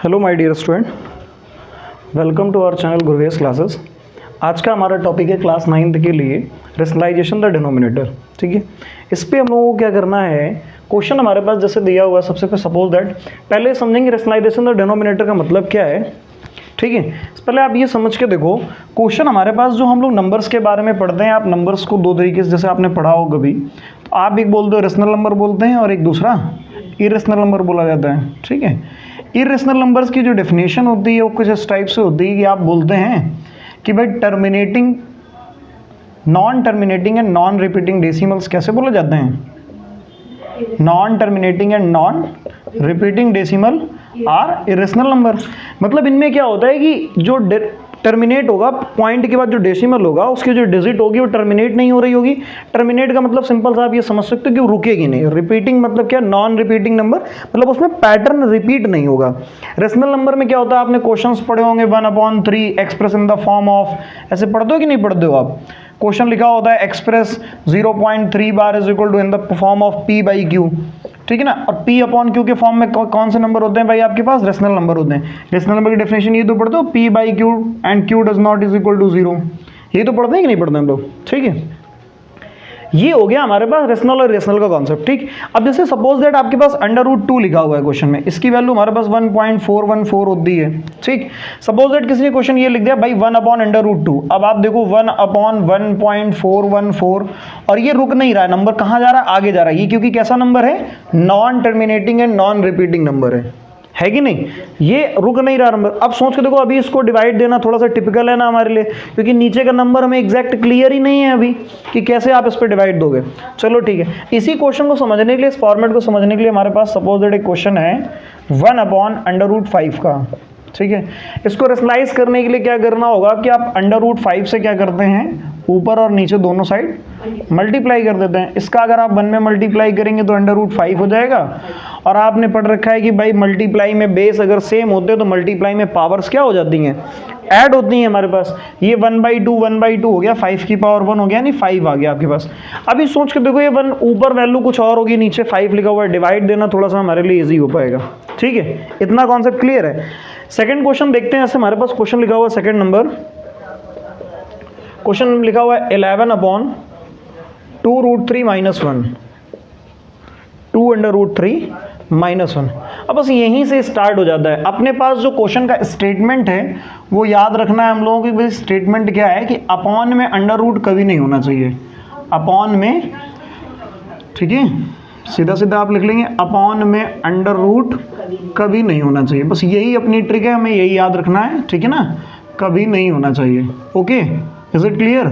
Hello my dear student, welcome to our channel Guruvesh classes. आज का हमारा टॉपिक है क्लास 9th के लिए रेशनलाइजेशन द डिनोमिनेटर। ठीक है, इस पे हम लोगों को क्या करना है, क्वेश्चन हमारे पास जैसे दिया हुआ है, सबसे पहले सपोज दैट पहले समझेंगे रेशनलाइजेशन द डिनोमिनेटर का मतलब क्या है। ठीक है, पहले आप ये समझ के देखो, क्वेश्चन हमारे पास जो हम लोग नंबर्स के बारे में पढ़ते हैं, आप नंबर्स को दो तरीके से जैसे आपने पढ़ा हो कभी, तो आप एक बोलते हो रेशनल नंबर बोलते हैं और एक दूसरा इरेशनल नंबर बोला जाता है। ठीक है, इरेशनल नंबर्स की जो डेफिनेशन होती है वो कुछ इस टाइप से होती है कि आप बोलते हैं कि भाई terminating, non terminating and non repeating decimals कैसे बोले जाते हैं, non terminating and non repeating decimal are irrational number. मतलब इनमें क्या होता है कि जो टर्मिनेट होगा पॉइंट के बाद जो डेसिमल होगा उसकी जो डिजिट होगी वो टर्मिनेट नहीं हो रही होगी। टर्मिनेट का मतलब सिंपल सा आप ये समझ सकते हो कि वो रुकेगी नहीं। रिपीटिंग मतलब क्या, नॉन रिपीटिंग नंबर, मतलब उसमें पैटर्न रिपीट नहीं होगा। रेशनल नंबर में क्या होता है, आपने क्वेश्चंस पढ़े होंगे 1/3 express in the form of, ऐसे पढ़ते हो कि नहीं पढ़ते हो आप। क्वेश्चन लिखा होता है express 0.3 bar is equal to in the form of p/q। ठीक है ना, और p/q के फॉर्म में कौन से नंबर होते हैं भाई, आपके पास रेशनल नंबर होते हैं। रेशनल नंबर की डेफिनेशन ये तो पढ़ते हो, p/q and q does not is equal to 0, ये तो पढ़ते हैं कि नहीं पढ़ते हम लोग। ठीक है, ये हो गया हमारे पास रेशनल और इरेशनल का कॉन्सेप्ट। ठीक, अब जैसे सपोज दैट आपके पास √2 लिखा हुआ है क्वेश्चन में, इसकी वैल्यू हमारे पास 1.414 होती है। ठीक, सपोज दैट किसी ने क्वेश्चन ये लिख दिया भाई 1/√2। अब आप देखो 1/1.414, और ये रुक नहीं रहा है, नंबर कहाँ जा रहा है, आगे जा रहा है। ये क्योंकि कैसा नंबर है, non terminating and non repeating number है कि नहीं, ये रुक नहीं रहा नंबर। अब सोच के देखो, अभी इसको डिवाइड देना थोड़ा सा टिपिकल है ना हमारे लिए, क्योंकि नीचे का नंबर हमें एग्जैक्ट क्लियर ही नहीं है अभी कि कैसे आप इस पर डिवाइड दोगे। चलो ठीक है, इसी क्वेश्चन को समझने के लिए, इस फॉर्मेट को समझने के लिए हमारे पास सपोज दैट एक क्वेश्चन है 1/√5 का। ठीक है, इसको रेशनलाइज करने के लिए क्या करना होगा कि आप √5 से क्या करते हैं, ऊपर और नीचे दोनों साइड मल्टीप्लाई कर देते हैं। इसका अगर आप 1 में मल्टीप्लाई करेंगे तो √5 हो जाएगा। और आपने पढ़ रखा है कि भाई मल्टीप्लाई में बेस अगर सेम होते हैं तो मल्टीप्लाई में पावर्स क्या हो जाती हैं, ऐड होती हैं हमारे पास। ये 1/2 हो गया, 5 की पावर 1 हो गया, यानी 5 आ गया आपके पास। अभी सोच के देखो, ये 1 ऊपर वैल्यू कुछ और होगी, नीचे 5 लिखा हुआ है, डिवाइड देना थोड़ा सा हमारे लिए ईजी हो पाएगा। ठीक है, इतना कॉन्सेप्ट क्लियर है। सेकंड क्वेश्चन देखते हैं। ऐसे हमारे पास क्वेश्चन लिखा हुआ है, सेकंड नंबर क्वेश्चन लिखा हुआ है 11/2√3 - 1, 2√3 - 1। अब बस यहीं से स्टार्ट हो जाता है। अपने पास जो क्वेश्चन का स्टेटमेंट है वो याद रखना है हम लोगों की। भाई स्टेटमेंट क्या है कि अपॉन में अंडर कभी नहीं होना चाहिए, अपॉन में। ठीक है, सीधा सीधा आप लिख लेंगे, अपॉन में अंडर कभी नहीं होना चाहिए। बस यही अपनी ट्रिक है, हमें यही याद रखना है। ठीक है ना, कभी नहीं होना चाहिए। ओके, इज इट क्लियर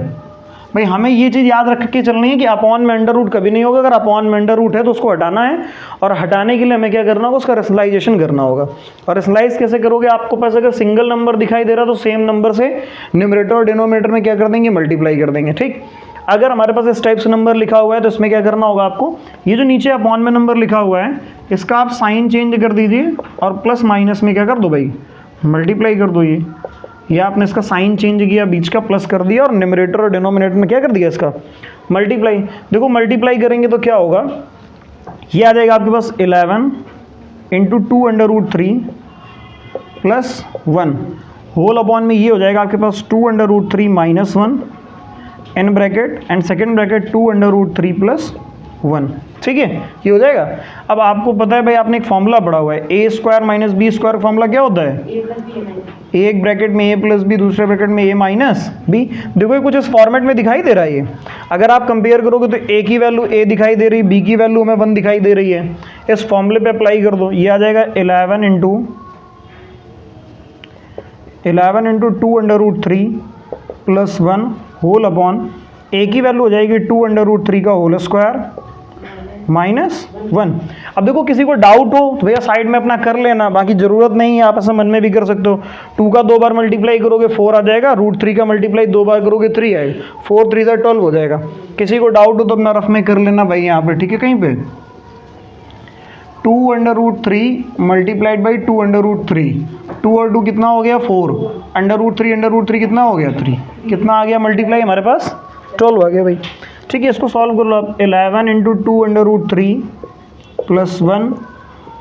भाई। हमें ये चीज़ याद रख के चलनी है कि अपॉन में अंडर कभी नहीं होगा। अगर अपॉन में अंडर है तो उसको हटाना है, और हटाने के लिए हमें क्या करना होगा, उसका रेशनलाइजेशन करना होगा। और रेशनलाइज कैसे करोगे, आपको पास अगर सिंगल नंबर दिखाई दे रहा तो सेम नंबर से न्यूमरेटर और डिनोमिनेटर में क्या कर देंगे, मल्टीप्लाई कर देंगे। ठीक, अगर हमारे पास इस टाइप से नंबर लिखा हुआ है तो इसमें क्या करना होगा आपको, ये जो नीचे अपॉन में नंबर लिखा हुआ है इसका आप साइन चेंज कर दीजिए और प्लस माइनस में क्या कर दो भाई, मल्टीप्लाई कर दो। ये आपने इसका साइन चेंज किया, बीच का प्लस कर दिया, और न्यूमरेटर और डिनोमिनेटर में क्या कर दिया, इसका मल्टीप्लाई। देखो मल्टीप्लाई करेंगे तो क्या होगा, ये आ जाएगा आपके पास 11 × 2√3 + 1 होल अपॉन में ये हो जाएगा आपके पास 2√3 - 1 in bracket and second bracket 2√3 + 1। ठीक है, ये हो जाएगा। अब आपको पता है भाई, आपने एक फॉर्मूला पढ़ा हुआ है, a² - b² फॉर्मूला क्या होता है, एक ब्रैकेट में a + b, दूसरे ब्रैकेट में a - b। देखो ये कुछ इस फॉर्मेट में दिखाई दे रहा है। ये अगर आप कंपेयर करोगे तो a की वैल्यू a दिखाई दे रही है, b की वैल्यू हमें 1 दिखाई दे रही है। इस फॉर्मूले पे अप्लाई कर दो, ये आ जाएगा 11 × 2√3 + 1 होल अपॉन a की वैल्यू हो जाएगी 2√3 का होल स्क्वायर -1। अब देखो किसी को डाउट हो तो भैया साइड में अपना कर लेना, बाकी जरूरत नहीं है, आप ऐसा मन में भी कर सकते हो। 2 का 2 बार मल्टीप्लाई करोगे 4 आ जाएगा, √3 का मल्टीप्लाई 2 बार करोगे 3 आएगा, 4 3 = 12 हो जाएगा। किसी को डाउट हो तो अपना रफ में कर लेना भाई यहाँ पे। ठीक है, कहीं पे 2√3 × 2√3, 2 और 2 कितना हो गया 4, √3 कितना हो गया 3, कितना आ गया मल्टीप्लाई हमारे पास 12 आ गया भाई। ठीक है, इसको सॉल्व कर लो आप। 11 × 2√3 + 1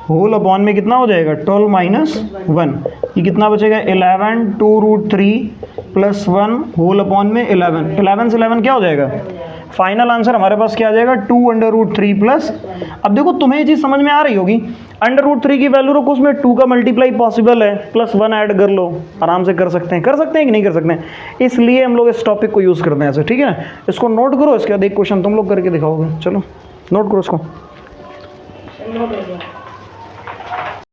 होल अपॉन में कितना हो जाएगा 12 माइनस 1, ये कितना बचेगा 11 2√3 प्लस 1 होल अपॉन में 11, 11 से 11 क्या हो जाएगा, फाइनल आंसर हमारे पास क्या आ जाएगा 2√3 प्लस, अब देखो तुम्हें ये चीज़ समझ में आ रही होगी, √3 की वैल्यू रखो, उसमें 2 का मल्टीप्लाई पॉसिबल है, प्लस 1 ऐड कर लो, आराम से कर सकते हैं कि नहीं कर सकते हैं, इसलिए हम लोग इस टॉपिक को यूज़ करते हैं ऐसे, ठीक है। इसको नोट करो, इसके बाद एक क्वेश्चन तुम लोग करके दिखाओगे, चलो नोट करो इसको।